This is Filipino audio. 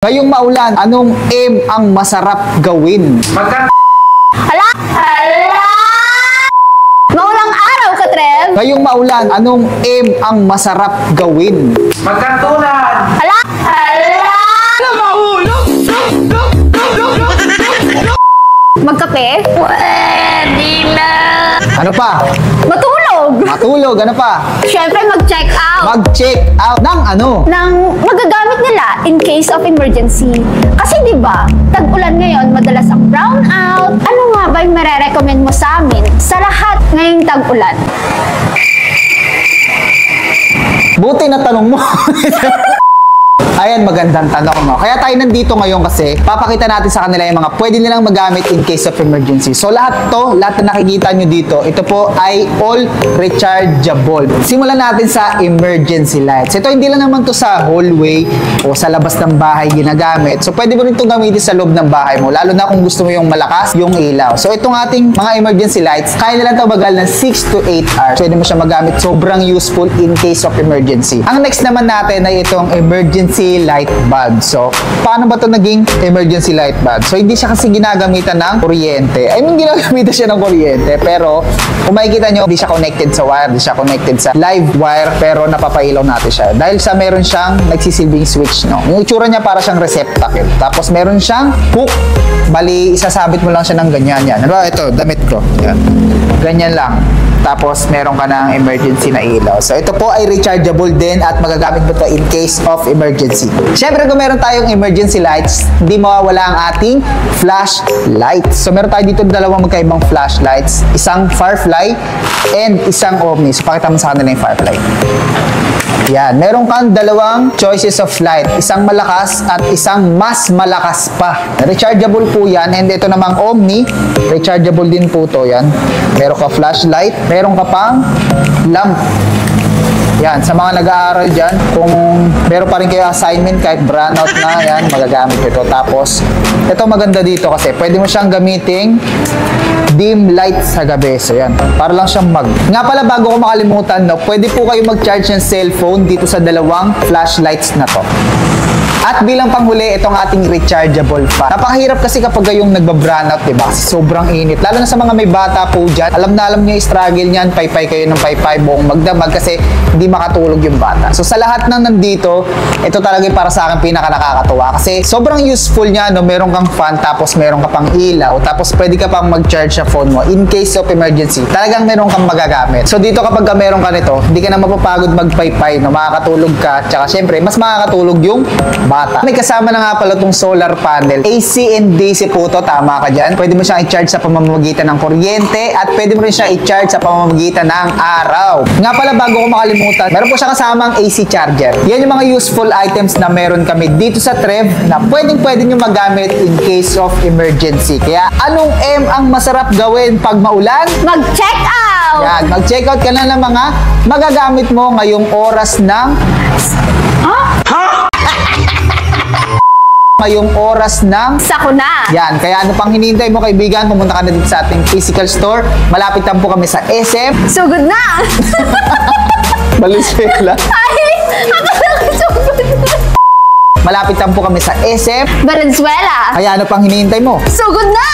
Ngayong maulan, anong M ang masarap gawin? Hala! Hala! Maulang araw ka, Trev! Ngayong maulan, anong M ang masarap gawin? Magkatulan! Hala! Hala! Magkape? Pwede na! Ano pa? Matulog! Matulog, ano pa? Siyempre, mag-check out! Mag-check out ng ano? Ng magagamit nila in case of emergency. Kasi di ba, tag-ulan ngayon, madalas ang brown out. Ano nga ba yung marerecommend mo sa amin sa lahat ngayong tag-ulan? Buti na tanong mo. Ayan, magandang tanong, no? Kaya tayo nandito ngayon kasi papakita natin sa kanila yung mga pwede nilang magamit in case of emergency. So lahat na nakikita nyo dito, ito po ay all rechargeable. Simulan natin sa emergency lights. Ito hindi lang naman to sa hallway o sa labas ng bahay ginagamit. So pwede mo rin itong gamitin sa loob ng bahay mo, lalo na kung gusto mo yung malakas yung ilaw. So itong ating mga emergency lights, kaya nilang tabagal ng 6 to 8 hours. Pwede mo siya magamit, sobrang useful in case of emergency. Ang next naman natin ay itong emergency light bulb. So, paano ba ito naging emergency light bulb? So, hindi siya kasi ginagamitan ng kuryente. I mean, ginagamitan siya ng kuryente, pero kung makikita nyo, hindi siya connected sa wire, hindi siya connected sa live wire, pero napapailaw natin siya. Dahil sa meron siyang nagsisilbing switch, no? Yung itsura niya para siyang receptacle. Tapos, meron siyang hook. Bali, isasabit mo lang siya ng ganyan yan. Ano ba? Ito, damit ko. Yan. Ganyan lang. Tapos, meron ka ng emergency na ilaw. So, ito po ay rechargeable din at magagamit mo ito in case of emergency. Siyempre, kung meron tayong emergency lights, hindi mawawala ang ating flashlight. So, meron tayo dito dalawang magkaibang flashlights. Isang Firefly and isang Omni. So, pakita mo sa kanila yung Firefly. Yan. Meron kang dalawang choices of light. Isang malakas at isang mas malakas pa. Rechargeable po yan. And ito namang Omni, rechargeable din po to. Yan. Meron ka flashlight. Meron ka pang lamp. Yan, sa mga nag-aaral dyan, kung meron pa rin kayo assignment, kahit brownout na, yan, magagamit ito. Tapos, ito maganda dito kasi pwede mo siyang gamiting dim light sa gabi. So, yan, para lang siyang Nga pala, bago ko makalimutan, no, pwede po kayo mag-charge ng cellphone dito sa dalawang flashlights na to. At bilang panghuli, itong ating rechargeable fan. Napakahirap kasi kapag yung nagba-brownout, diba? Kasi sobrang init. Lalo na sa mga may bata po dyan. Alam na alam nyo yung struggle niyan. Paypay kayo ng paypay, buong magdamag kasi hindi makatulog yung bata. So sa lahat ng nandito, ito talaga yung para sa akin pinaka-nakakatuwa. Kasi sobrang useful niya, no? Meron kang fan, tapos meron ka pang ilaw, tapos pwede ka pang mag-charge sa phone mo in case of emergency. Talagang meron kang magagamit. So dito kapag meron ka nito, hindi ka na mapapagod magpaypay, no? Makakatulog ka. Tsaka syempre, mas makakatulog yung bata. May kasama na nga pala itong solar panel. AC and DC po to, tama ka dyan. Pwede mo siyang i-charge sa pamamagitan ng kuryente at pwede mo rin siyang i-charge sa pamamagitan ng araw. Nga pala, bago ko makalimutan, meron po siya kasamang AC charger. Yan yung mga useful items na meron kami dito sa Trev na pwede nyo magamit in case of emergency. Kaya anong M ang masarap gawin pag maulan? Mag-check out! Yan, mag-check out ka na ng mga magagamit mo ngayong oras ng ngayong oras ng Sakuna! yan. Kaya ano pang hinihintay mo, kaibigan? Pumunta ka na dito sa ating physical store. Malapit lang po kami sa SM. Sugod na! Valenzuela. Ay! Akala ko sugod na! Malapit lang po kami sa SM. Valenzuela! Kaya ano pang hinihintay mo? Sugod na!